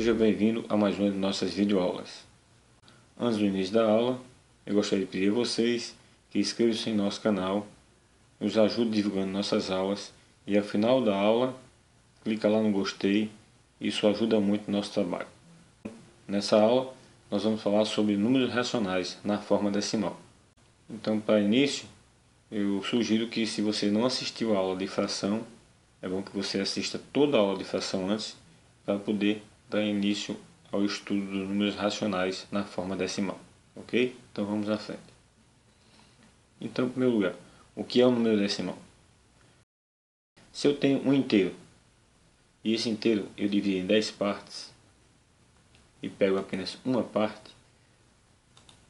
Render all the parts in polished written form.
Seja bem-vindo a mais uma de nossas videoaulas. Antes do início da aula, eu gostaria de pedir a vocês que inscrevam-se em nosso canal, nos ajudem divulgando nossas aulas e ao final da aula, clica lá no gostei, isso ajuda muito o nosso trabalho. Nessa aula, nós vamos falar sobre números racionais na forma decimal. Então, para início, eu sugiro que, se você não assistiu a aula de fração, é bom que você assista toda a aula de fração antes, para poder dar início ao estudo dos números racionais na forma decimal. Ok? Então vamos à frente. Então, em primeiro lugar, o que é um número decimal? Se eu tenho um inteiro, e esse inteiro eu divido em 10 partes, e pego apenas uma parte,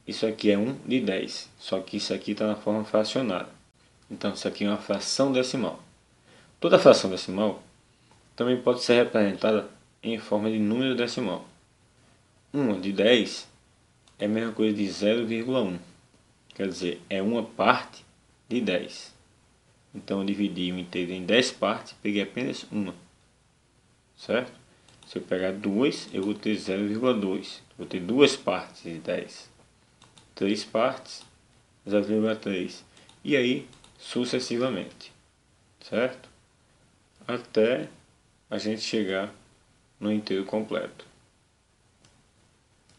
isso aqui é 1 de 10, só que isso aqui está na forma fracionária. Então isso aqui é uma fração decimal. Toda fração decimal também pode ser representada em forma de número decimal. 1 de 10 é a mesma coisa de 0,1. Quer dizer, é uma parte de 10. Então eu dividi o inteiro em 10 partes, peguei apenas uma. Certo? Se eu pegar duas, eu vou ter 0,2. Vou ter duas partes de 10. 3 partes, 0,3. E aí, sucessivamente. Certo? Até a gente chegar no inteiro completo.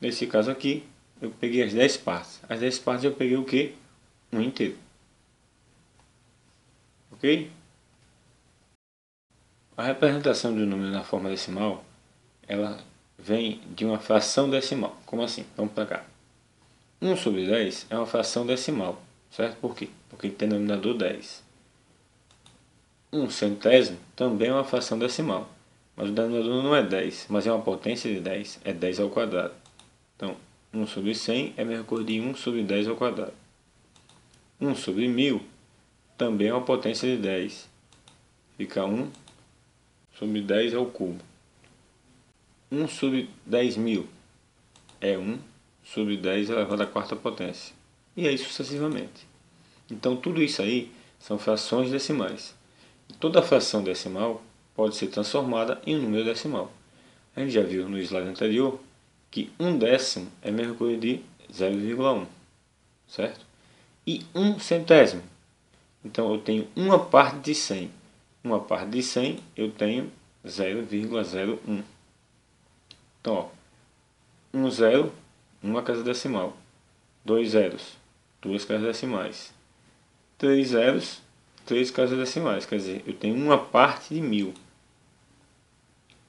Nesse caso aqui, eu peguei as 10 partes. As 10 partes eu peguei o que? Um inteiro. Ok? A representação do número na forma decimal, ela vem de uma fração decimal. Como assim? Vamos para cá. 1 sobre 10 é uma fração decimal. Certo? Por quê? Porque tem denominador 10. 1 centésimo também é uma fração decimal. Mas o denominador não é 10, mas é uma potência de 10. É 10 ao quadrado. Então, 1 sobre 100 é a mesma coisa de 1 sobre 10 ao quadrado. 1 sobre 1000 também é uma potência de 10. Fica 1 sobre 10 ao cubo. 1 sobre 10.000 é 1 sobre 10 elevado à quarta potência. E aí sucessivamente. Então tudo isso aí são frações decimais. E toda fração decimal pode ser transformada em um número decimal. A gente já viu no slide anterior que 1/10 é a mesma coisa de 0,1. Certo? E 1 centésimo. Então eu tenho uma parte de 100. Uma parte de 100 eu tenho 0,01. Então, ó, 1 zero, uma casa decimal. 2 zeros, duas casas decimais. 3 zeros, três casas decimais. Quer dizer, eu tenho uma parte de 1000.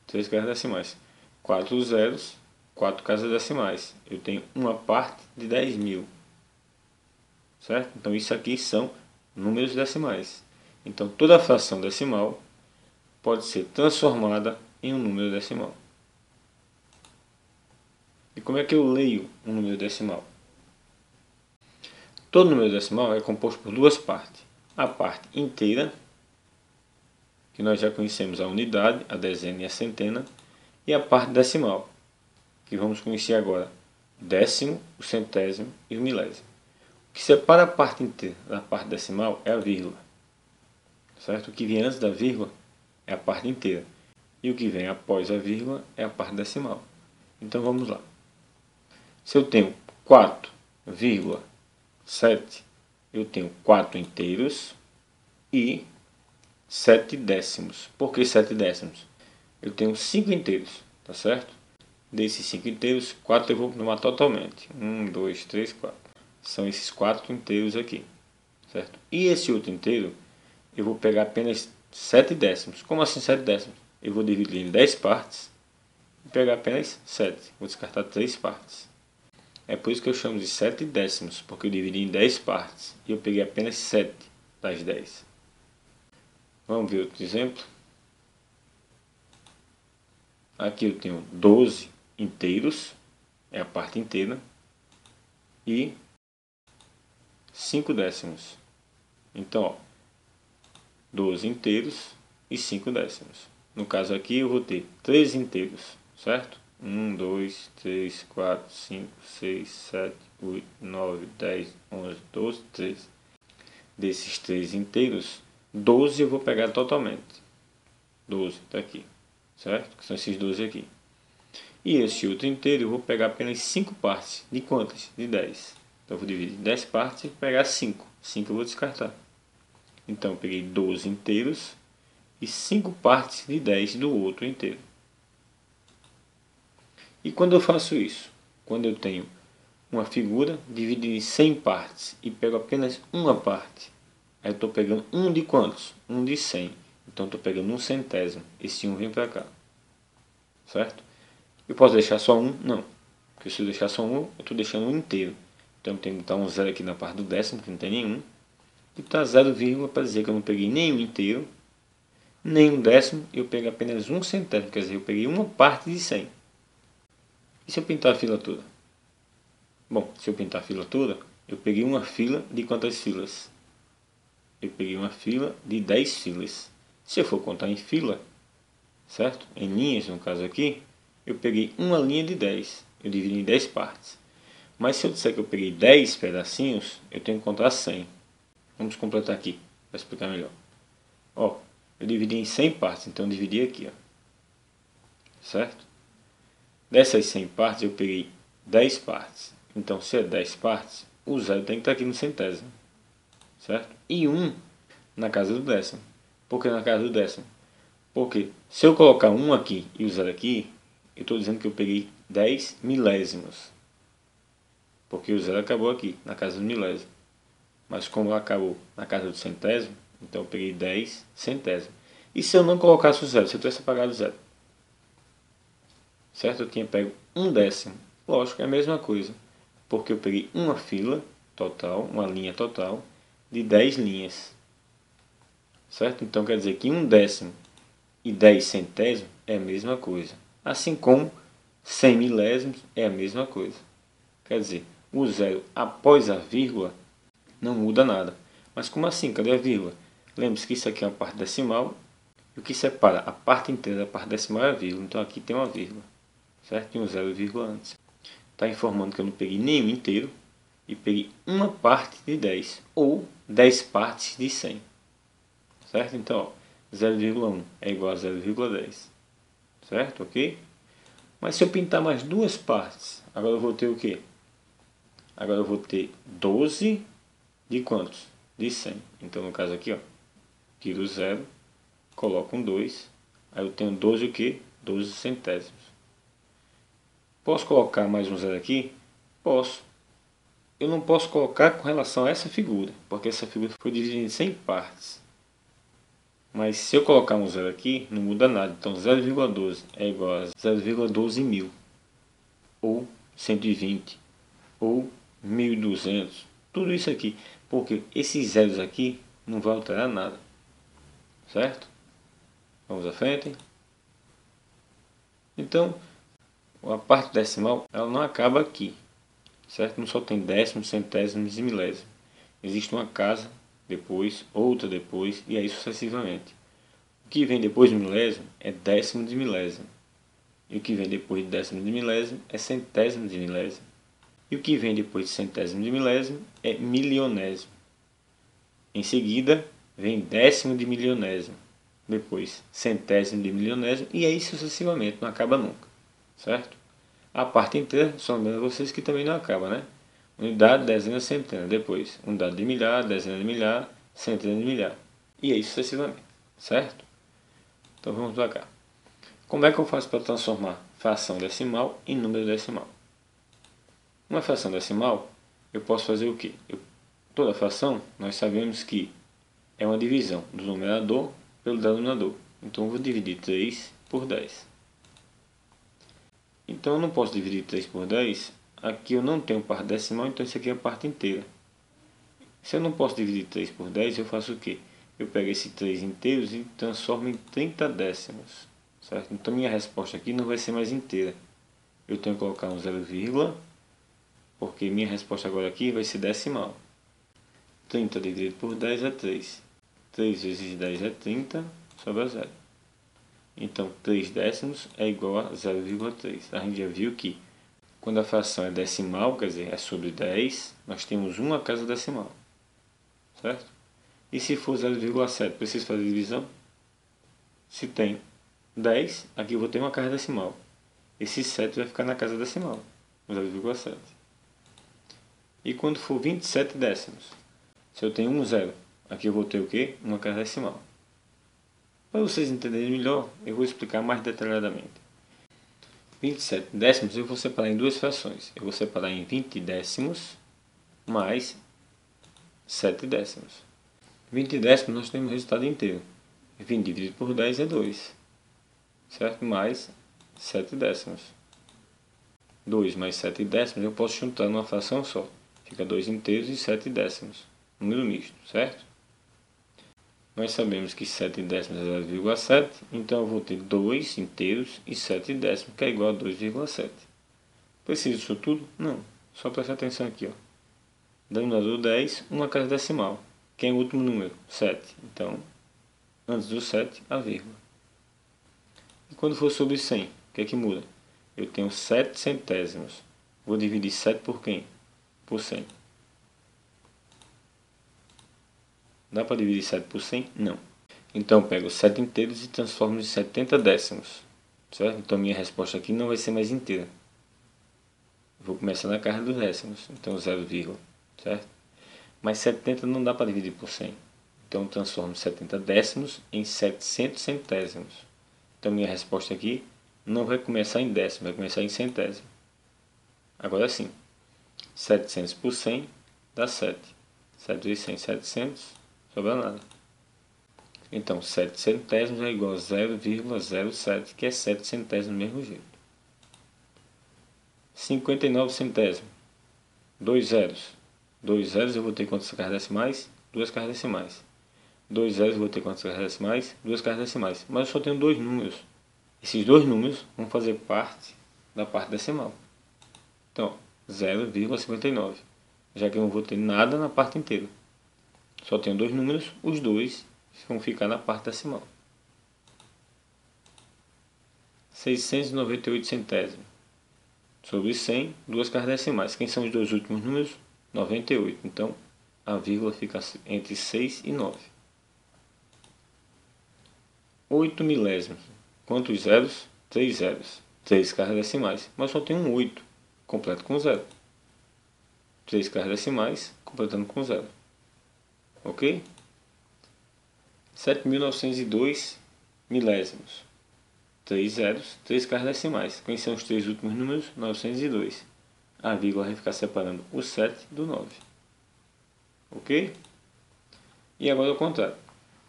3 casas decimais. 4 zeros, 4 casas decimais. Eu tenho uma parte de 10.000. Certo? Então isso aqui são números decimais. Então toda fração decimal pode ser transformada em um número decimal. E como é que eu leio um número decimal? Todo número decimal é composto por duas partes. A parte inteira, que nós já conhecemos a unidade, a dezena e a centena, e a parte decimal, que vamos conhecer agora o décimo, o centésimo e o milésimo. O que separa a parte inteira da parte decimal é a vírgula. Certo? O que vem antes da vírgula é a parte inteira. E o que vem após a vírgula é a parte decimal. Então vamos lá. Se eu tenho 4,7, eu tenho 4 inteiros e 7 décimos. Por que 7 décimos? Eu tenho 5 inteiros, tá certo? Desses 5 inteiros, 4 eu vou tomar totalmente. 1, 2, 3, 4. São esses 4 inteiros aqui, certo? E esse outro inteiro, eu vou pegar apenas 7 décimos. Como assim 7 décimos? Eu vou dividir em 10 partes e pegar apenas 7. Vou descartar 3 partes. É por isso que eu chamo de 7 décimos, porque eu dividi em 10 partes e eu peguei apenas 7 das 10. Vamos ver outro exemplo. Aqui eu tenho 12 inteiros, é a parte inteira, e 5 décimos. Então, ó, 12 inteiros e 5 décimos. No caso aqui eu vou ter 3 inteiros, certo? 1, 2, 3, 4, 5, 6, 7, 8, 9, 10, 11, 12, 13. Desses 3 inteiros, 12 eu vou pegar totalmente. 12 está aqui, certo? Que são esses 12 aqui. E esse outro inteiro eu vou pegar apenas 5 partes. De quantas? De 10. Então eu vou dividir 10 partes e pegar 5. 5 eu vou descartar. Então eu peguei 12 inteiros e 5 partes de 10 do outro inteiro. E quando eu faço isso? Quando eu tenho uma figura dividida em 100 partes e pego apenas uma parte, aí eu estou pegando um de quantos? Um de 100. Então estou pegando um centésimo. Esse 1 vem para cá. Certo? Eu posso deixar só um? Não. Porque se eu deixar só um, eu estou deixando um inteiro. Então eu tenho que botar um zero aqui na parte do décimo, que não tem nenhum. E botar 0, para dizer que eu não peguei nenhum inteiro, nem um décimo, eu peguei apenas um centésimo. Quer dizer, eu peguei uma parte de 100. E se eu pintar a fila toda? Bom, se eu pintar a fila toda, eu peguei uma fila de quantas filas? Eu peguei uma fila de 10 filas. Se eu for contar em fila, certo? Em linhas, no caso aqui, eu peguei uma linha de 10. Eu dividi em 10 partes. Mas se eu disser que eu peguei 10 pedacinhos, eu tenho que contar 100. Vamos completar aqui, para explicar melhor. Ó, eu dividi em 100 partes, então eu dividi aqui, ó. Certo? Dessas 100 partes eu peguei 10 partes. Então se é 10 partes, o zero tem que estar aqui no centésimo. Certo? E 1 na casa do décimo. Por que na casa do décimo? Porque se eu colocar 1 aqui e o 0 aqui, eu estou dizendo que eu peguei 10 milésimos. Porque o 0 acabou aqui, na casa do milésimo. Mas como acabou na casa do centésimo, então eu peguei 10 centésimos. E se eu não colocasse o 0, se eu tivesse apagado o 0? Certo? Eu tinha pego um décimo. Lógico, é a mesma coisa. Porque eu peguei uma fila total, uma linha total, de 10 linhas. Certo? Então quer dizer que um décimo e 10 centésimos é a mesma coisa. Assim como 100 milésimos é a mesma coisa. Quer dizer, o zero após a vírgula não muda nada. Mas como assim? Cadê a vírgula? Lembre-se que isso aqui é uma parte decimal. E o que separa a parte inteira da parte decimal é a vírgula. Então aqui tem uma vírgula. Certo? E um 0, antes. Está informando que eu não peguei nenhum inteiro. E peguei uma parte de 10. Ou 10 partes de 100. Certo? Então, 0,1 é igual a 0,10. Certo? Ok? Mas se eu pintar mais duas partes, agora eu vou ter o quê? Agora eu vou ter 12 de quantos? De 100. Então, no caso aqui, ó, tiro o 0, coloco um 2, aí eu tenho 12 o quê? 12 centésimos. Posso colocar mais um 0 aqui? Posso. Eu não posso colocar com relação a essa figura, porque essa figura foi dividida em 100 partes. Mas se eu colocar um 0 aqui, não muda nada. Então 0,12 é igual a 0,12 mil, ou 120, ou 1.200. Tudo isso aqui, porque esses zeros aqui não vão alterar nada. Certo? Vamos à frente. Então, a parte decimal ela não acaba aqui. Certo? Não só tem décimos, centésimos e milésimos. Existe uma casa depois, outra depois, e aí sucessivamente. O que vem depois do milésimo é décimo de milésimo. E o que vem depois de décimo de milésimo é centésimo de milésimo. E o que vem depois de centésimo de milésimo é milionésimo. Em seguida, vem décimo de milionésimo. Depois, centésimo de milionésimo. E aí sucessivamente, não acaba nunca. Certo? A parte inteira, só lembrando vocês que também não acaba, né? Unidade, dezena, centena. Depois, unidade de milhar, dezena de milhar, centena de milhar. E aí sucessivamente. Certo? Então vamos para cá. Como é que eu faço para transformar fração decimal em número decimal? Uma fração decimal, eu posso fazer o quê? Toda fração, nós sabemos que é uma divisão do numerador pelo denominador. Então eu vou dividir 3 por 10. Então eu não posso dividir 3 por 10. Aqui eu não tenho parte decimal, então isso aqui é a parte inteira. Se eu não posso dividir 3 por 10, eu faço o quê? Eu pego esses 3 inteiros e transformo em 30 décimos. Certo? Então minha resposta aqui não vai ser mais inteira. Eu tenho que colocar um 0, porque minha resposta agora aqui vai ser decimal. 30 dividido por 10 é 3. 3 vezes 10 é 30, sobra 0. Então 3 décimos é igual a 0,3. A gente já viu que quando a fração é decimal, quer dizer, é sobre 10, nós temos uma casa decimal. Certo? E se for 0,7, preciso fazer divisão? Se tem 10, aqui eu vou ter uma casa decimal. esse 7 vai ficar na casa decimal, 0,7. E quando for 27 décimos, se eu tenho um zero, aqui eu vou ter o quê? Uma casa decimal. Para vocês entenderem melhor, eu vou explicar mais detalhadamente. 27 décimos eu vou separar em duas frações. Eu vou separar em 20 décimos mais 7 décimos. 20 décimos nós temos o resultado inteiro. 20 dividido por 10 é 2. Certo? Mais 7 décimos. 2 mais 7 décimos eu posso juntar numa fração só. Fica 2 inteiros e 7 décimos. Número misto, certo? Nós sabemos que 7 décimos é 0,7, então eu vou ter 2 inteiros e 7 décimos, que é igual a 2,7. Preciso disso tudo? Não. Só preste atenção aqui, ó. Denominador 10, uma casa decimal. Quem é o último número? 7. Então, antes do 7, a vírgula. E quando for sobre 100, o que é que muda? Eu tenho 7 centésimos. Vou dividir 7 por quem? Por 100. Dá para dividir 7 por 100? Não. Então eu pego 7 inteiros e transformo em 70 décimos. Certo? Então minha resposta aqui não vai ser mais inteira. Vou começar na casa dos décimos. Então 0, certo? Mas 70 não dá para dividir por 100. Então eu transformo 70 décimos em 700 centésimos. Então minha resposta aqui não vai começar em décimo, vai começar em centésimo. Agora sim. 700 por 100 dá 7. 7 vezes 100, 700. Sobra nada. Então, 7 centésimos é igual a 0,07, que é 7 centésimos do mesmo jeito. 59 centésimos. 2 zeros. 2 zeros eu vou ter quantas casas decimais? 2 casas decimais. 2 zeros eu vou ter quantas casas decimais? 2 casas decimais. Mas eu só tenho dois números. Esses dois números vão fazer parte da parte decimal. Então, 0,59. Já que eu não vou ter nada na parte inteira. Só tenho dois números, os dois vão ficar na parte decimal. 698 centésimos. Sobre 100, duas casas decimais. Quem são os dois últimos números? 98. Então, a vírgula fica entre 6 e 9. 8 milésimos. Quantos zeros? 3 zeros. 3 casas decimais. Mas só tem um 8. Completo com 0. 3 casas decimais, completando com 0. Ok? 7.902 milésimos. 3 zeros, 3 casas decimais. Quais são os três últimos números? 902. A vírgula vai ficar separando o 7 do 9. Ok? E agora ao contrário.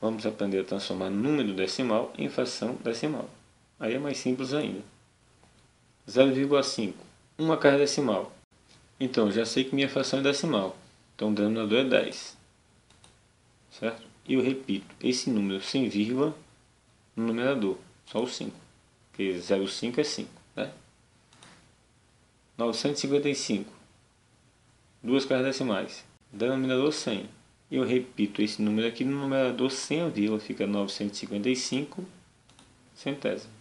Vamos aprender a transformar número decimal em fração decimal. Aí é mais simples ainda. 0,5. Uma casa decimal. Então, já sei que minha fração é decimal. Então, o denominador é 10. Certo? E eu repito esse número sem vírgula no numerador. Só o 5. Porque 0,5 é 5. Né? 955. Duas casas decimais. Denominador 100. E eu repito esse número aqui no numerador sem a vírgula. Fica 955 centésimos.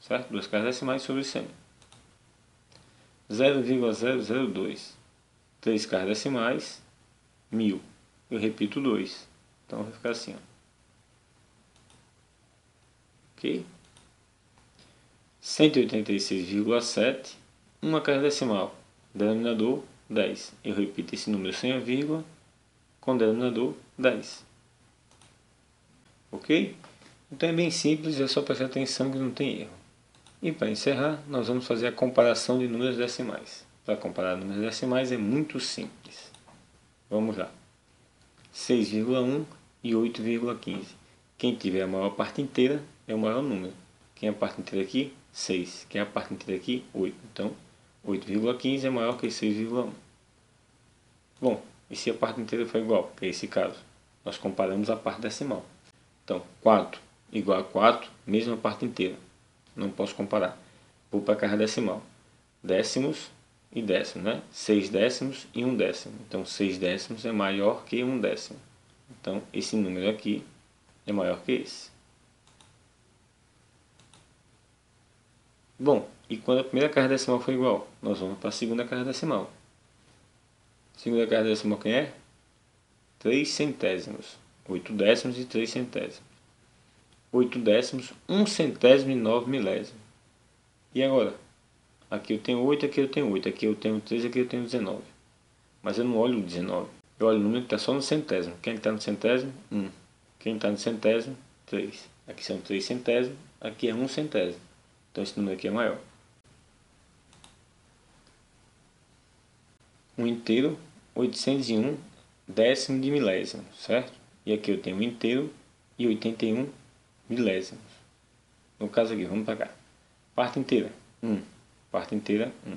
Certo? Duas casas decimais sobre 100. 0,002. 3 casas decimais. 1000. Eu repito 2. Então vai ficar assim. Ó. Ok? 186,7. Uma casa decimal. Denominador 10. Eu repito esse número sem a vírgula com denominador 10. Ok? Então é bem simples, é só prestar atenção que não tem erro. E para encerrar, nós vamos fazer a comparação de números decimais. Para comparar números decimais é muito simples. Vamos lá. 6,1 e 8,15. Quem tiver a maior parte inteira é o maior número. Quem é a parte inteira aqui? 6. Quem é a parte inteira aqui? 8. Então, 8,15 é maior que 6,1. Bom, e se a parte inteira for igual? Que é esse caso. Nós comparamos a parte decimal. Então, 4 igual a 4, mesma parte inteira. Não posso comparar. Vou para a casa decimal. Décimos e décimos, né? 6 décimos e 1 décimo. Então, 6 décimos é maior que 1 décimo. Então, esse número aqui é maior que esse. Bom, e quando a primeira casa decimal for igual? Nós vamos para a segunda casa decimal. Segunda casa decimal quem é? 3 centésimos. 8 décimos e 3 centésimos. 8 décimos, 1 centésimo e 9 milésimos. E agora? Aqui eu tenho 8, aqui eu tenho 8, aqui eu tenho 13, aqui eu tenho 19. Mas eu não olho o 19. Eu olho o número que está só no centésimo. Quem está no centésimo? 1. Quem está no centésimo? 3. Aqui são 3 centésimos, aqui é 1 centésimo. Então esse número aqui é maior. Um inteiro, 801 décimo de milésimo, certo? E aqui eu tenho um inteiro e 81 milésimos. No caso aqui, vamos para cá. Parte inteira, 1. Parte inteira, 1.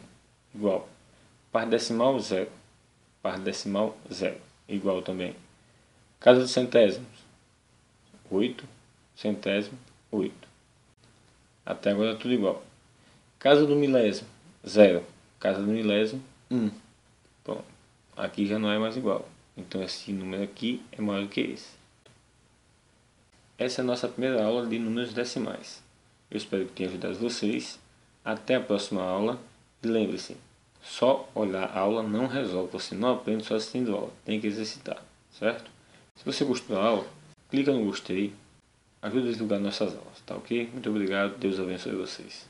Igual. Parte decimal, 0. Parte decimal, 0. Igual também. Casa dos centésimos, 8. Centésimo, 8. Até agora tudo igual. Casa do milésimo, 0. Casa do milésimo, 1. Pronto. Aqui já não é mais igual. Então esse número aqui é maior do que esse. Essa é a nossa primeira aula de números decimais. Eu espero que tenha ajudado vocês. Até a próxima aula. E lembre-se, só olhar a aula não resolve. Você não aprende só assistindo a aula. Tem que exercitar, certo? Se você gostou da aula, clica no gostei. Ajuda a divulgar nossas aulas, tá ok? Muito obrigado. Deus abençoe vocês.